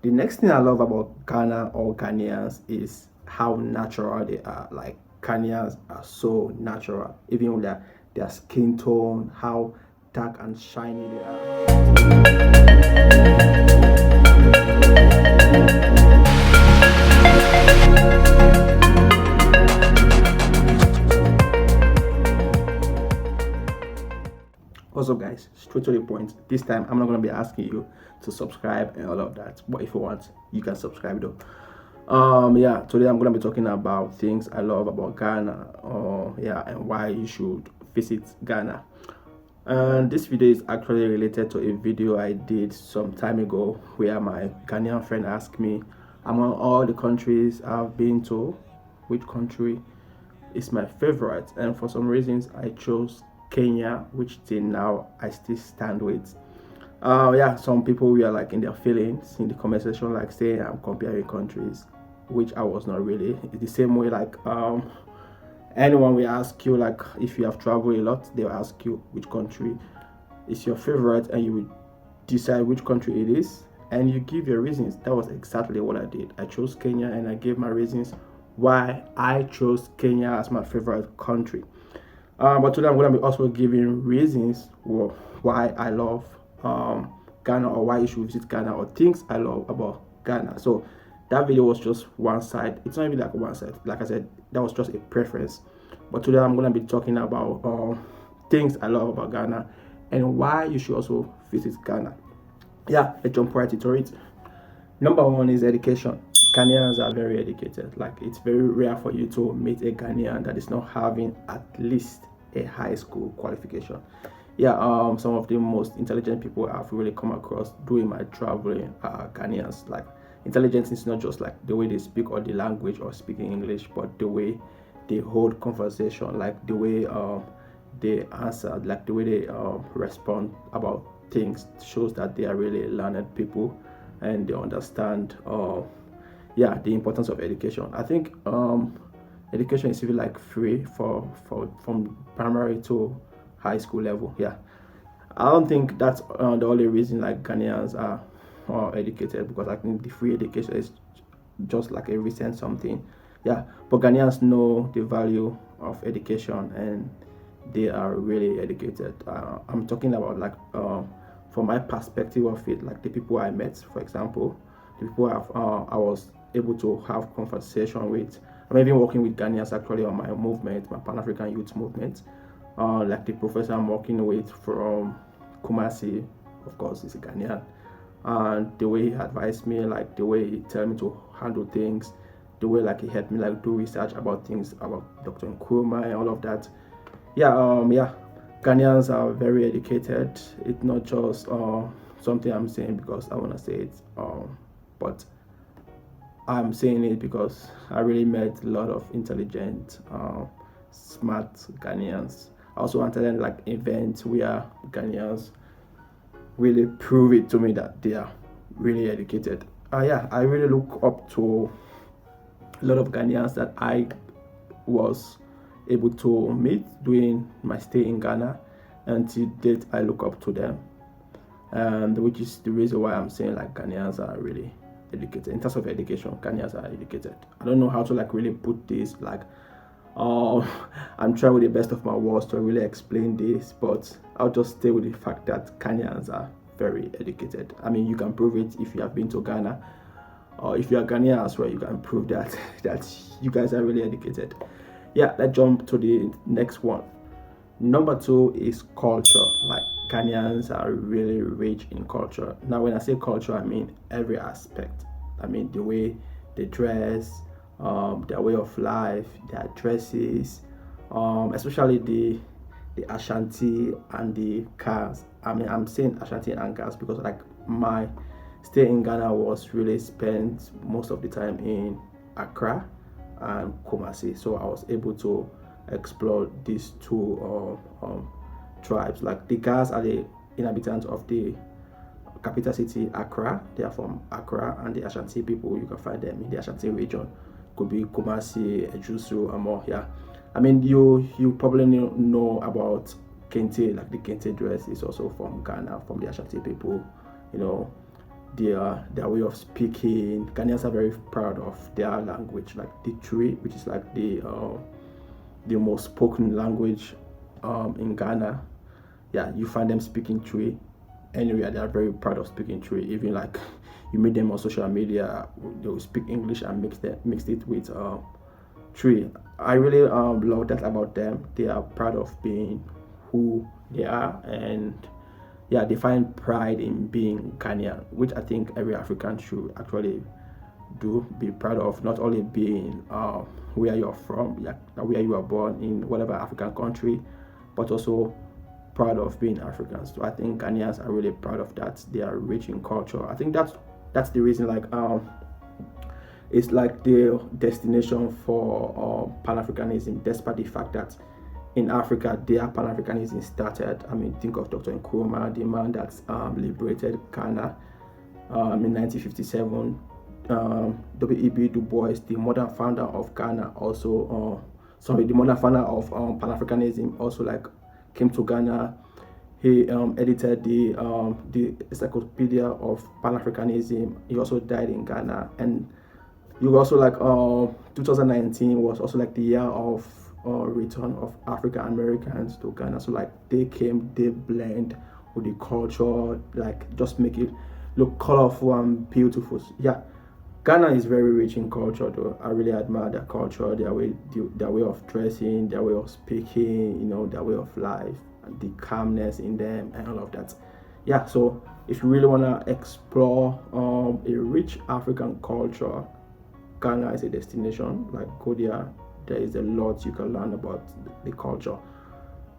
The next thing I love about Ghana or Ghanaians is how natural they are. Like Ghanaians are so natural, even with their skin tone, how dark and shiny they are. Also, guys, straight to the point. This time, I'm not going to be asking you to subscribe and all of that. But if you want, you can subscribe though. Yeah, today I'm going to be talking about things I love about Ghana. Yeah, and why you should visit Ghana. And this video is actually related to a video I did some time ago where my Ghanaian friend asked me, among all the countries I've been to, which country is my favorite? And for some reasons, I chose Kenya, which till now I still stand with. Yeah, some people were like in their feelings in the comment section, like saying I'm comparing countries, which I was not really. It's the same way like anyone will ask you, like if you have traveled a lot, they'll ask you which country is your favorite, and you will decide which country it is, and you give your reasons. That was exactly what I did. I chose Kenya, and I gave my reasons why I chose Kenya as my favorite country. But today I'm going to be also giving reasons why I love Ghana, or why you should visit Ghana, or things I love about Ghana. So that video was just one side. It's not even like one side. Like I said, that was just a preference. But today I'm going to be talking about things I love about Ghana and why you should also visit Ghana. Yeah, let's jump right into it. Number one is education. Ghanaians are very educated. Like it's very rare for you to meet a Ghanaian that is not having at least a high school qualification. Yeah, some of the most intelligent people I've really come across doing my traveling are Ghanaians. Like intelligence is not just like the way they speak or the language or speaking English, but the way they hold conversation, like the way they answer, like the way they respond about things shows that they are really learned people and they understand yeah, the importance of education. I think education is even like free from primary to high school level. Yeah, I don't think that's the only reason like Ghanaians are more educated, because I think the free education is just like a recent something. Yeah, but Ghanaians know the value of education and they are really educated. I'm talking about like from my perspective of it, like the people I met, for example, the people I was able to have conversation with. I'm even working with Ghanaians actually on my movement, my Pan-African Youth Movement. Like the professor I'm working with from Kumasi, of course, is a Ghanaian. And the way he advised me, like the way he tell me to handle things, the way like he helped me like do research about things about Dr. Nkrumah and all of that. Yeah, Ghanaians are very educated. It's not just something I'm saying because I want to say it, but I'm saying it because I really met a lot of intelligent, smart Ghanaians. I also attended like events where Ghanaians really prove it to me that they are really educated. Yeah, I really look up to a lot of Ghanaians that I was able to meet during my stay in Ghana, and to date I look up to them, and which is the reason why I'm saying like Ghanaians are really educated. In terms of education, Ghanaians are educated. I don't know how to like really put this like I'm trying with the best of my words to really explain this, but I'll just stay with the fact that Ghanaians are very educated. I mean, you can prove it if you have been to Ghana, or if you are Ghanaian as well, you can prove that you guys are really educated. Yeah, let's jump to the next one. Number two is culture. Like Ghanaians are really rich in culture. Now, when I say culture, I mean every aspect. I mean the way they dress, their way of life, their dresses, especially the Ashanti and the cars. I mean, I'm saying Ashanti and cars because like my stay in Ghana was really spent most of the time in Accra and Kumasi, so I was able to explore these two tribes. Like the Gas are the inhabitants of the capital city Accra. They are from Accra, and the Ashanti people, you can find them in the Ashanti region. Could be Kumasi, Ejusu, and more. Yeah, I mean you probably know about Kente. Like the Kente dress is also from Ghana, from the Ashanti people. You know, their way of speaking. Ghanaians are very proud of their language, like the Twi, which is like the most spoken language in Ghana. Yeah, you find them speaking Twi anywhere. They are very proud of speaking Twi. Even like you meet them on social media, they will speak English and mix it with Twi. I really love that about them. They are proud of being who they are, and yeah, they find pride in being Ghanaian, which I think every African should actually do. Be proud of not only being where you're from, like where you are born in whatever African country, but also proud of being Africans. So I think Ghanaians are really proud of that. They are rich in culture. I think that's the reason, like it's like the destination for Pan-Africanism, despite the fact that in Africa their Pan-Africanism started. I mean, think of Dr. Nkrumah, the man that liberated Ghana in 1957. W.E.B. Du Bois, the modern founder of Ghana, also the modern founder of Pan-Africanism, also like came to Ghana. He edited the Encyclopedia of Pan-Africanism. He also died in Ghana. And you also like 2019 was also like the year of return of African Americans to Ghana. So like they blend with the culture, like just make it look colorful and beautiful. Yeah, Ghana is very rich in culture though. I really admire their culture, their way of dressing, their way of speaking, their way of life, and the calmness in them and all of that. Yeah, so if you really want to explore a rich African culture, Ghana is a destination. Like, go there. There is a lot you can learn about the culture.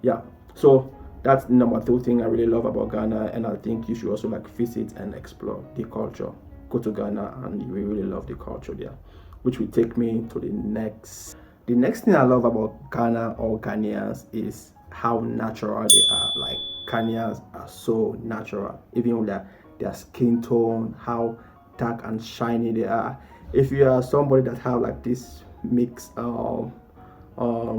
Yeah, so that's the number 2 thing I really love about Ghana, and I think you should also like visit and explore the culture. Go to Ghana and you will really love the culture there, which will take me to the next. The next thing I love about Ghana or Ghanaians is how natural they are. Like, Ghanaians are so natural, even with their skin tone, how dark and shiny they are. If you are somebody that have like this mixed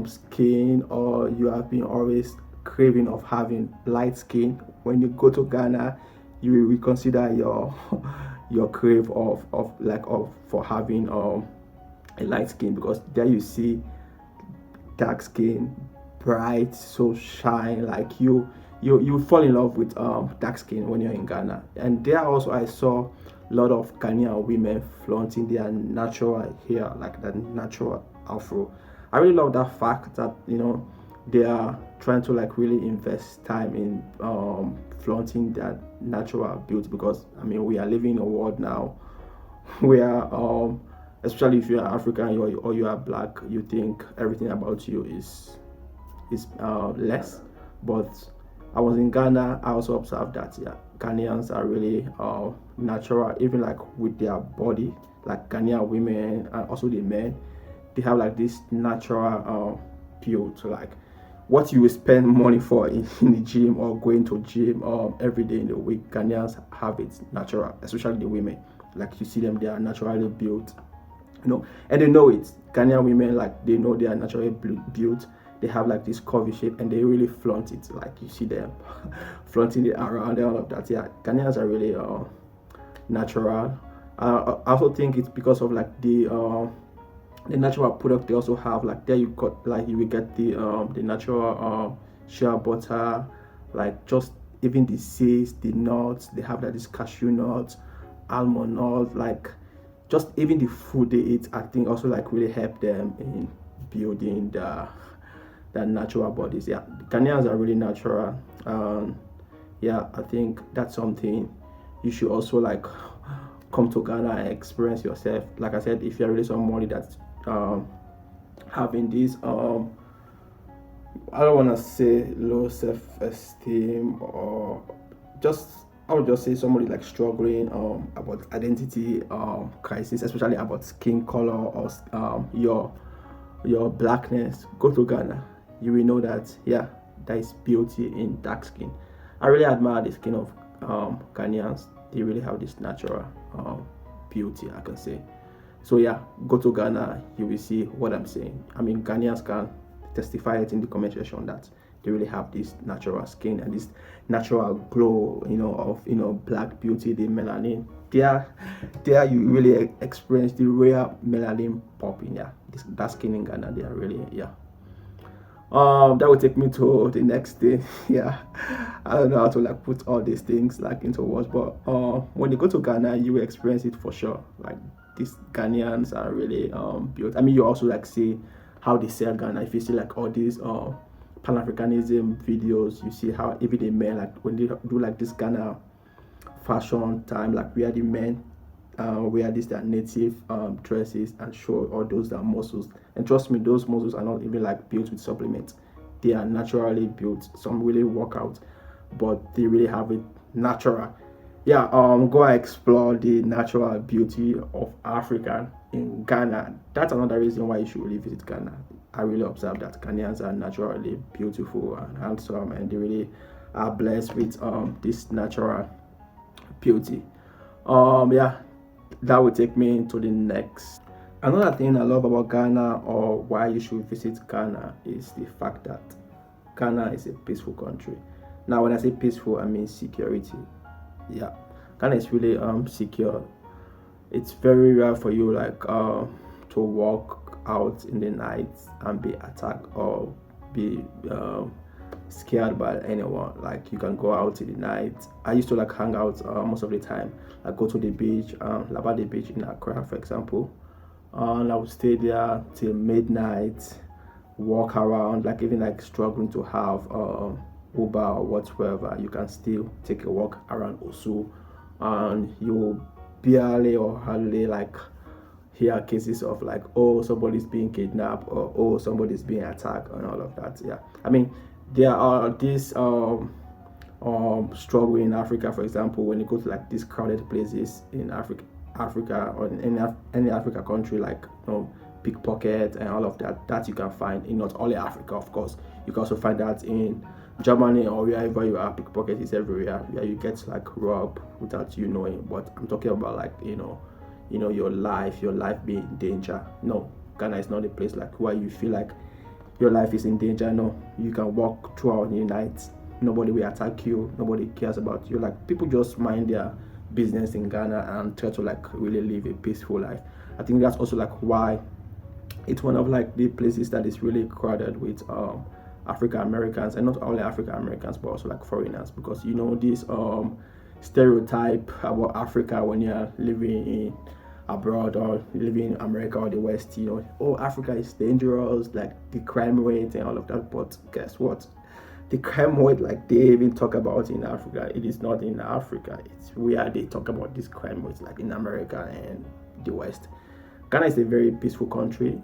skin, or you have been always craving of having light skin, when you go to Ghana, you will reconsider your crave for having a light skin, because there you see dark skin, bright, so shine, like you fall in love with dark skin when you're in Ghana. And there also I saw a lot of Ghanaian women flaunting their natural hair, like that natural afro. I really love that fact that they are trying to like really invest time in flaunting that natural beauty, because I mean, we are living in a world now where especially if you are African or you are black, you think everything about you is less. But I was in Ghana, I also observed that Ghanaians are really natural, even like with their body. Like Ghanaian women and also the men, they have like this natural build. Like what you will spend money for in the gym or going to gym every day in the week, Ghanaians have it natural, especially the women. Like you see them, they are naturally built, and they know it. Ghanaian women, like, they know they are naturally built. They have like this curvy shape and they really flaunt it. Like you see them flaunting it around and all of that. Yeah, Ghanaians are really natural. I also think it's because of like the natural product they also have. Like there you will get the natural shea butter, like just even the seeds, the nuts. They have like this cashew nuts, almond nuts, like just even the food they eat. I think also like really help them in building their natural bodies. Yeah, Ghanaians are really natural. Yeah, I think that's something you should also like come to Ghana and experience yourself. Like I said, if you're really somebody that's having this I don't want to say low self-esteem, or I would just say somebody like struggling about identity crisis, especially about skin color or your blackness, go to Ghana. You will know that there is beauty in dark skin. I really admire the skin of Ghanaians. They really have this natural beauty, I can say. So yeah, go to Ghana, you will see what I'm saying. I mean, Ghanaians can testify it in the comment section that they really have this natural skin and this natural glow, of black beauty, the melanin. there you really experience the real melanin popping. Yeah, that skin in Ghana, they are really, yeah. That will take me to the next thing. Yeah, I don't know how to like put all these things like into words, but when you go to Ghana, you will experience it for sure. Like these Ghanaians are really built. I mean, you also like see how they sell Ghana. If you see like all these Pan-Africanism videos, you see how even the men, like when they do like this Ghana fashion time, like where the men wear these their native dresses and show all those that muscles. And trust me, those muscles are not even like built with supplements. They are naturally built. Some really work out, but they really have it natural. Yeah, go and explore the natural beauty of Africa in Ghana. That's another reason why you should really visit Ghana. I really observe that Ghanaians are naturally beautiful and handsome, and they really are blessed with this natural beauty. Yeah, that will take me to the next. Another thing I love about Ghana, or why you should visit Ghana, is the fact that Ghana is a peaceful country. Now, when I say peaceful, I mean security. Yeah, Ghana is really secure. It's very rare for you like to walk out in the night and be attacked or be scared by anyone. Like you can go out in the night. I used to like hang out most of the time. I go to the beach, Labadi Beach in Accra, for example, and I would stay there till midnight, walk around, like even like struggling to have Uber or whatsoever. You can still take a walk around Osu, and you barely or hardly like hear cases of like, oh, somebody's being kidnapped, or oh, somebody's being attacked, and all of that. Yeah, I mean, there are these struggle in Africa, for example, when you go to like these crowded places in Africa or in any Africa country, like pickpocket and all of that you can find in not only Africa, of course. You can also find that in Germany or wherever you are. Pickpocket is everywhere, where you get like robbed without you knowing. But I'm talking about like your life being in danger. No, Ghana is not a place like where you feel like your life is in danger. No, you can walk throughout the night. Nobody will attack you. Nobody cares about you. Like people just mind their business in Ghana and try to like really live a peaceful life. I think that's also like why it's one of like the places that is really crowded with African Americans, and not only African Americans but also like foreigners, because this stereotype about Africa when you're living in abroad or living in America or the West, oh, Africa is dangerous, like the crime rate and all of that. But guess what? The crime rate like they even talk about in Africa, it is not in Africa. It's where they talk about this crime rates like in America and the West. Ghana is a very peaceful country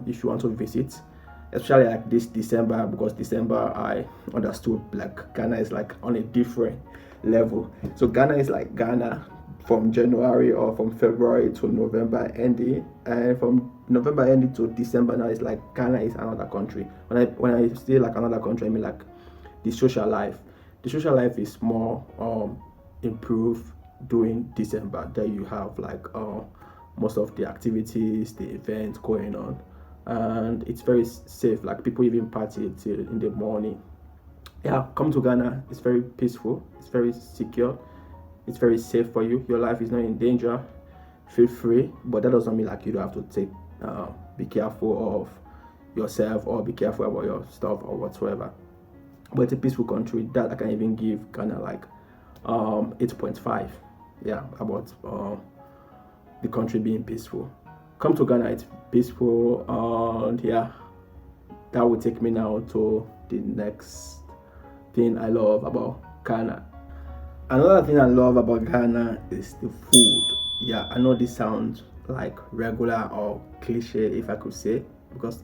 if you want to visit, especially like this December, because December I understood like Ghana is like on a different level. So Ghana is like Ghana from January or from February to November ending, and from November ending to December now it's like Ghana is another country. When I say like another country, I mean like the social life is more improved during December. There you have like most of the activities, the events going on, and it's very safe. Like people even party till in the morning. Yeah, come to Ghana. It's very peaceful, it's very secure, it's very safe for you. Your life is not in danger. Feel free, but that doesn't mean like you don't have to take be careful of yourself or be careful about your stuff or whatsoever. But it's a peaceful country that I can even give Ghana like 8.5. Yeah, about the country being peaceful. Come to Ghana, it's peaceful, and yeah, that will take me now to the next thing I love about Ghana. Another thing I love about Ghana is the food. Yeah, I know this sounds like regular or cliche, if I could say, because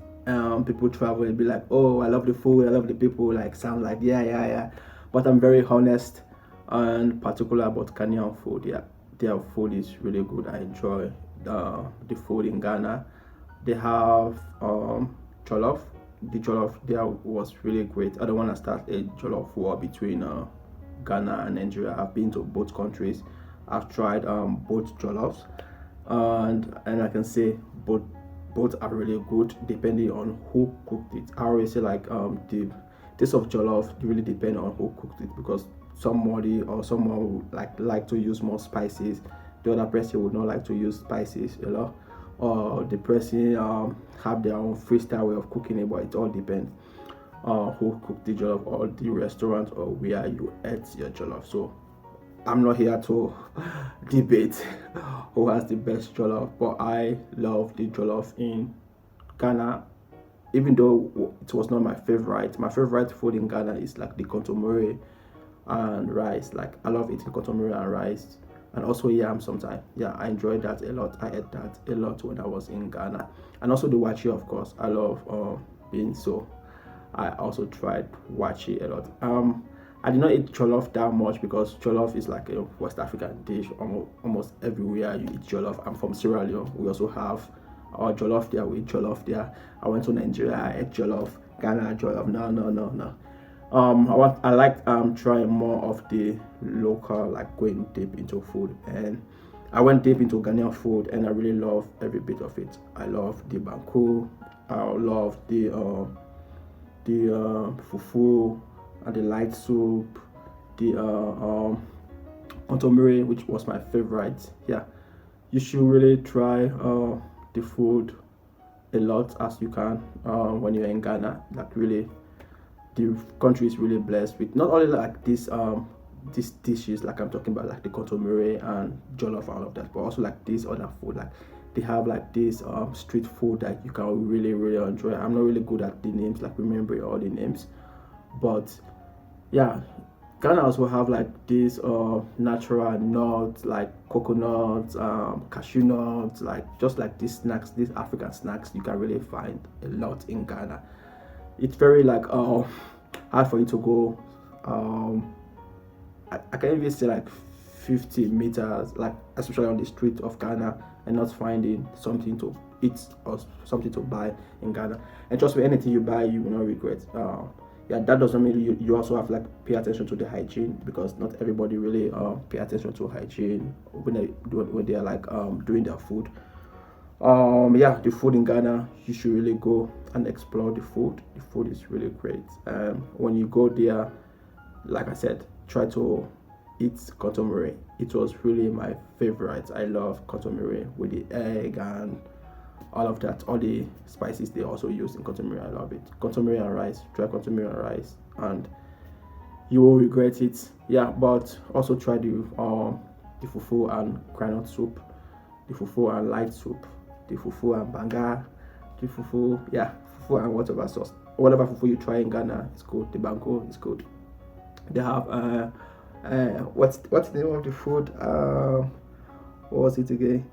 people travel and be like, oh, I love the food, I love the people, like sound like yeah. But I'm very honest and particular about Ghanaian food. Yeah, their food is really good. I enjoy the food in Ghana. They have jollof. The jollof there was really great. I don't want to start a jollof war between Ghana and Nigeria. I've been to both countries. I've tried both jollofs, and I can say both are really good depending on who cooked it. I always say like the taste of jollof really depend on who cooked it, because somebody or someone would like to use more spices the other person would not like to use spices a lot, or the person have their own freestyle way of cooking it. But it all depends who cooked the jollof, or the restaurant, or where you ate your jollof. So I'm not here to debate who has the best jollof, but I love the jollof in Ghana. Even though it was not my favorite food in Ghana is like the kontomire and rice. Like I love eating kontomire and rice, and also yam sometimes. Yeah, I enjoyed that a lot. I ate that a lot when I was in Ghana, and also the wachi, of course. I love beans, so I also tried wachi a lot. I did not eat jollof that much because jollof is like a West African dish. Almost everywhere you eat jollof. I'm from Sierra Leone. We also have our jollof there. We eat jollof there. I went to Nigeria. I ate jollof. Ghana jollof. No. I like trying more of the local, like going deep into food, and I went deep into Ghanaian food, and I really love every bit of it. I love the banku. I love the fufu and the light soup, the kontomire, which was my favorite. Yeah, you should really try the food a lot as you can when you're in Ghana. Like really, the country is really blessed with not only like these dishes like I'm talking about, like the kontomire and jollof and all of that, but also like this other food. Like they have like this street food that you can really enjoy. I'm not really good at the names, like remembering all the names, but yeah, Ghana also have like these natural nuts like coconuts, cashew nuts, like just like these snacks, these African snacks you can really find a lot in Ghana. It's very like hard for you to go I can even say like 50 meters, like especially on the street of Ghana, and not finding something to eat or something to buy in Ghana. And trust me, anything you buy, you will not regret. Yeah, that doesn't mean you also have like pay attention to the hygiene, because not everybody really pay attention to hygiene when they are like doing their food. Yeah, the food in Ghana, you should really go and explore the food. The food is really great. When you go there, like I said, try to eat kontomire. It was really my favorite. I love kontomire with the egg and all of that, all the spices they also use in kontomire. I love it. Kontomire and rice. Try kontomire and rice, and you will regret it. Yeah, but also try the fufu and granite soup, the fufu and light soup, the fufu and banga, the fufu, yeah, fufu and whatever sauce, whatever fufu you try in Ghana is good. The banko is good. They have what's the name of the food? What was it again?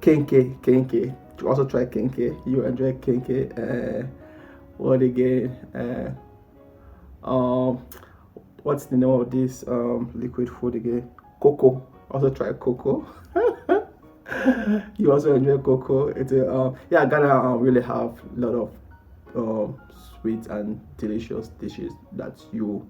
Kenke. You also try kenke. You enjoy kenke. What again? What's the name of this liquid food again? Cocoa. Also try cocoa. You also enjoy cocoa. It's yeah, Ghana really have a lot of sweet and delicious dishes that you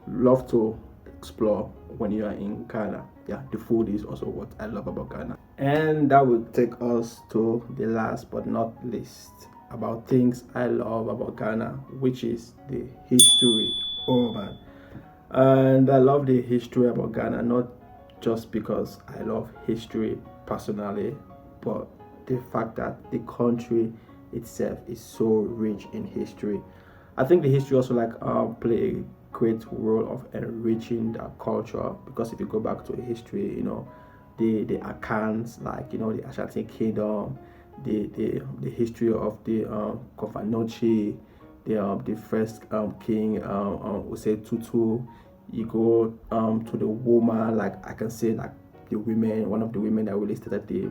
love to explore when you are in Ghana. Yeah, the food is also what I love about Ghana. And that will take us to the last but not least about things I love about Ghana, which is the history. Oh man. And I love the history about Ghana, not just because I love history personally, but the fact that the country itself is so rich in history. I think the history also like play a great role of enriching the culture, because if you go back to history, the Akans, like the Ashanti Kingdom, the history of the Kofanochi, the first king Ose Tutu. You go to the woman, like I can say like the women, one of the women that really started the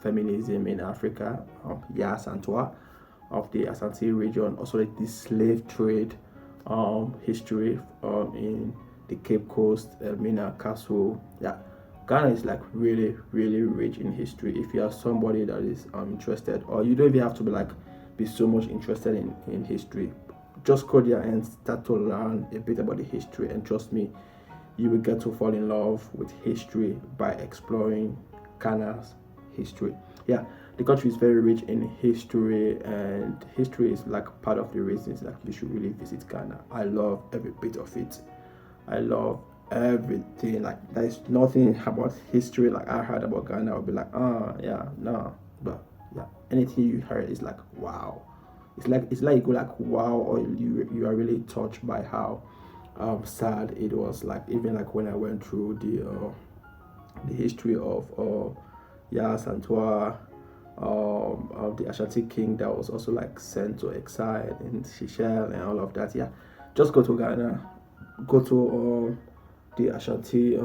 feminism in Africa, Yaa Asantewaa of the Asante region. Also like the slave trade history in the Cape Coast, Elmina Castle. Yeah, Ghana is like really rich in history. If you are somebody that is interested, or you don't even have to be so much interested in history, just go there and start to learn a bit about the history, and trust me, you will get to fall in love with history by exploring Ghana's history. Yeah, the country is very rich in history, and history is like part of the reasons that you should really visit Ghana. I love every bit of it. I love everything. Like there is nothing about history like I heard about Ghana. I'll be like, yeah, no, but yeah, anything you heard is like wow. It's like you go like wow, or you are really touched by how sad it was. Like even like when I went through the history of yeah, Santua, of the Ashanti king that was also like sent to exile in Seychelles and all of that. Yeah, just go to Ghana, go to the Ashanti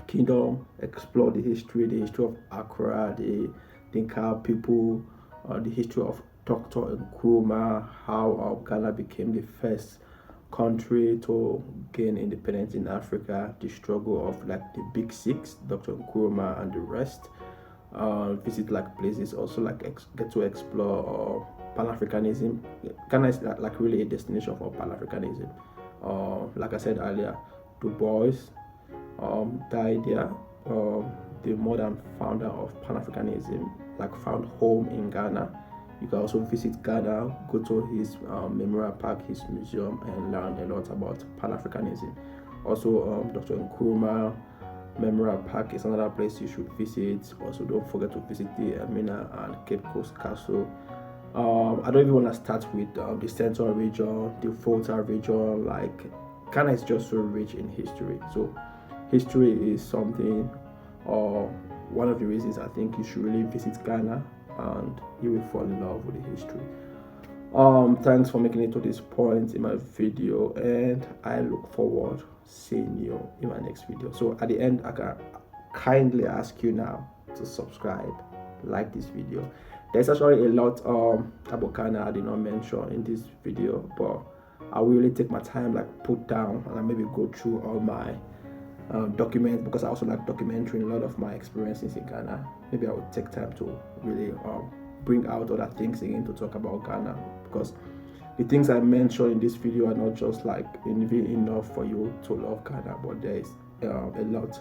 kingdom, explore the history of Accra, the Dinka people, the history of Dr. Nkrumah, how Ghana became the first country to gain independence in Africa, the struggle of like the big six, Dr. Nkrumah and the rest. Visit like places, also like get to explore Pan-Africanism. Ghana is like really a destination for Pan-Africanism. Like I said earlier, Du Bois, the idea, the modern founder of Pan-Africanism, like found home in Ghana. You can also visit Ghana, go to his memorial park, his museum, and learn a lot about Pan-Africanism. Also, Dr. Nkrumah Memorial Park is another place you should visit. Also, don't forget to visit the Elmina and Cape Coast Castle. I don't even want to start with the Central region, the Volta region. Like Ghana is just so rich in history. So history is something, or one of the reasons I think you should really visit Ghana, and you will fall in love with the history. Thanks for making it to this point in my video, and I look forward seeing you in my next video. So at the end, I can kindly ask you now to subscribe, like this video. There's actually a lot about Ghana I did not mention in this video, but I will really take my time, like put down and I maybe go through all my documents, because I also like documenting a lot of my experiences in Ghana. Maybe I would take time to really bring out other things again to talk about Ghana, because the things I mentioned in this video are not just like enough for you to love Ghana, but there is a lot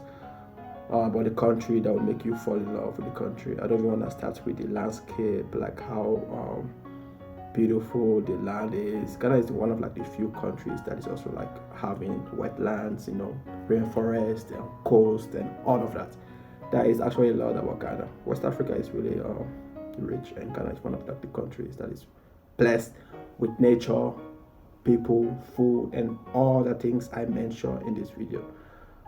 about the country that will make you fall in love with the country. I don't even want to start with the landscape, like how beautiful the land is. Ghana is one of like the few countries that is also like having wetlands, rainforest and coast and all of that. That is actually a lot about Ghana. West Africa is really rich, and Ghana is one of like the countries that is blessed with nature, people, food, and all the things I mentioned in this video.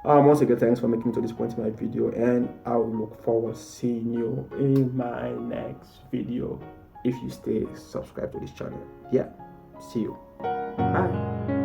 Once again, thanks for making it to this point in my video, and I will look forward to seeing you in my next video if you stay subscribed to this channel. Yeah, see you. Bye.